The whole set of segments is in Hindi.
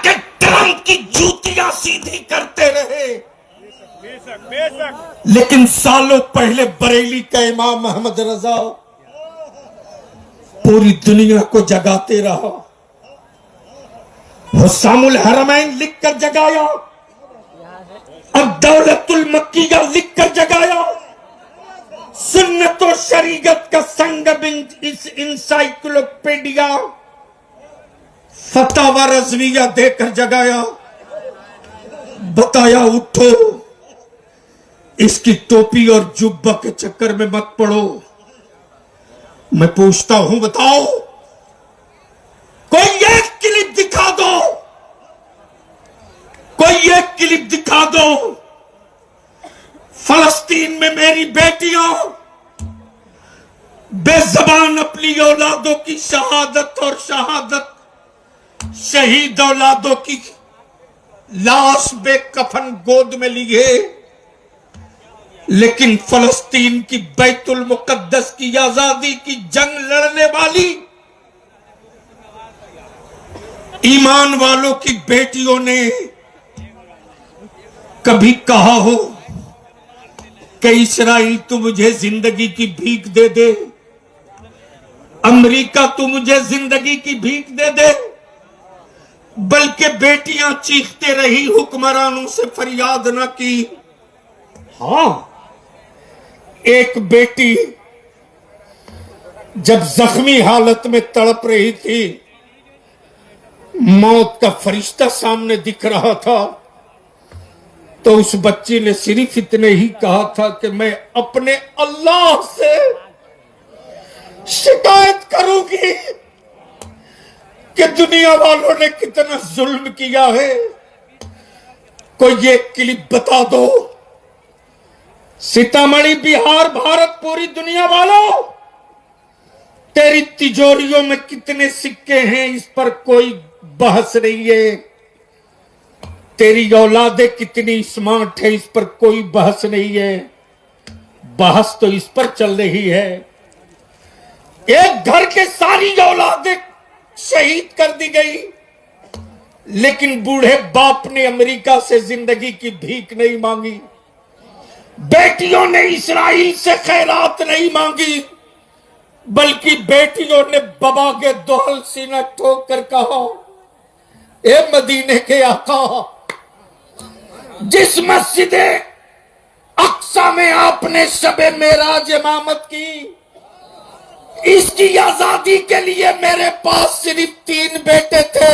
के ट्रंक की जूतियां सीधी करते रहे, लेकिन सालों पहले बरेली का इमाम मोहम्मद रजा पूरी दुनिया को जगाते रहा। हुस्सामुल हरमैन लिखकर जगाया, अब दौलतुल मक्किया लिखकर जगाया, सुन्नत और शरीयत का संगम इस इंसाइक्लोपीडिया फतावा रज़विया देकर जगाया। बताया उठो, इसकी टोपी और जुब्बा के चक्कर में मत पड़ो। मैं पूछता हूं, बताओ, कोई एक क्लिप दिखा दो, कोई एक क्लिप दिखा दो। फलस्तीन में मेरी बेटियां बेज़बान अपनी औलादों की शहादत और शहादत शहीद औलादों की लाश बेकफन गोद में लिए, लेकिन फलस्तीन की बैतुल मुकद्दस की आजादी की जंग लड़ने वाली ईमान वालों की बेटियों ने कभी कहा हो कि इस्राइल तू मुझे जिंदगी की भीख दे दे, अमेरिका तू मुझे जिंदगी की भीख दे दे, बल्कि बेटियां चीखते रही, हुक्मरानों से फरियाद न की। हां, एक बेटी जब जख्मी हालत में तड़प रही थी, मौत का फरिश्ता सामने दिख रहा था, तो उस बच्ची ने सिर्फ इतने ही कहा था कि मैं अपने अल्लाह से शिकायत करूंगी कि दुनिया वालों ने कितना जुल्म किया है। कोई ये क्लिप बता दो। सीतामढ़ी, बिहार, भारत, पूरी दुनिया वालों, तेरी तिजोरियों में कितने सिक्के हैं, इस पर कोई बहस नहीं है। तेरी औलादें कितनी स्मार्ट है, इस पर कोई बहस नहीं है। बहस तो इस पर चल रही है, एक घर के सारी औलादें शहीद कर दी गई, लेकिन बूढ़े बाप ने अमेरिका से जिंदगी की भीख नहीं मांगी, बेटियों ने इस्राइल से खैरात नहीं मांगी, बल्कि बेटियों ने बाबा के दोहल सीना ठोक कर कहा, ए मदीने के आका, जिस मस्जिद अक्सा में आपने शबे मेराज इमामत की, इसकी आजादी के लिए मेरे पास सिर्फ 3 बेटे थे।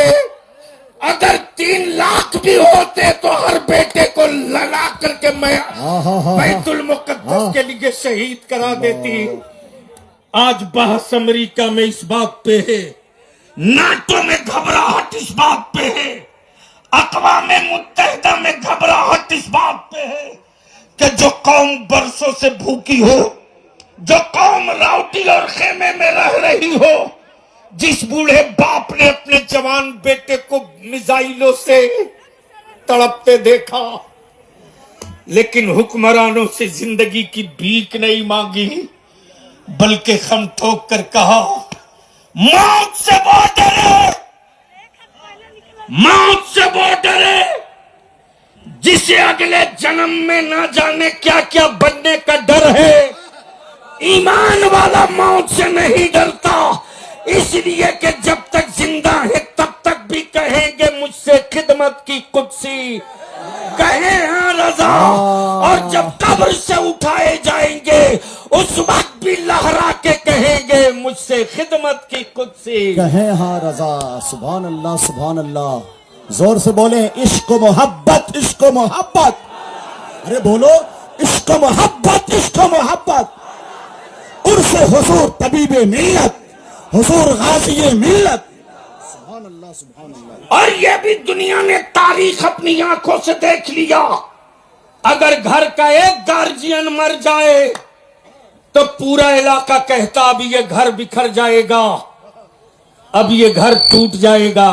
अगर 3 लाख भी होते तो हर बेटे को लगा करके मैं बैतुल मुकद्दस के लिए शहीद करा देती। आज बहस अमेरिका में इस बात पे है, नाटो में घबराहट इस बात पे है, अक़वाम मुत्तहिदा में घबराहट इस बात पे है कि जो कौम बरसों से भूखी हो, जो कौम राउटी और खेमे में रह रही हो, जिस बूढ़े बाप ने अपने जवान बेटे को मिसाइलों से तड़पते देखा, लेकिन हुक्मरानों से जिंदगी की भीख नहीं मांगी, बल्कि खम ठोक कर कहा, मौत से वो डरे, मौत से वो डरे जिसे अगले जन्म में ना जाने क्या क्या बनने का डर है। ईमान वाला मौत से नहीं डरता, इसलिए कि जब तक जिंदा है तब तक भी कहेंगे मुझसे खिदमत की कुदसी, कहे हाँ रजा, और जब कब्र से उठाए जाएंगे उस वक्त भी लहरा के कहेंगे मुझसे खिदमत की कुदसी, कहे हाँ रजा। सुभान अल्लाह, सुभान अल्लाह। जोर से बोले, इश्क मोहब्बत, इश्क मोहब्बत। अरे बोलो, इश्क मोहब्बत, इश्क मोहब्बत। उर्से हुजूर तबीबे मिल्लत, हुजूर गाज़िये मिल्लत। सुभान अल्लाह, सुभान अल्लाह। और ये भी दुनिया ने तारीख अपनी आंखों से देख लिया, अगर घर का एक गार्जियन मर जाए तो पूरा इलाका कहता अब ये घर बिखर जाएगा, अब ये घर टूट जाएगा।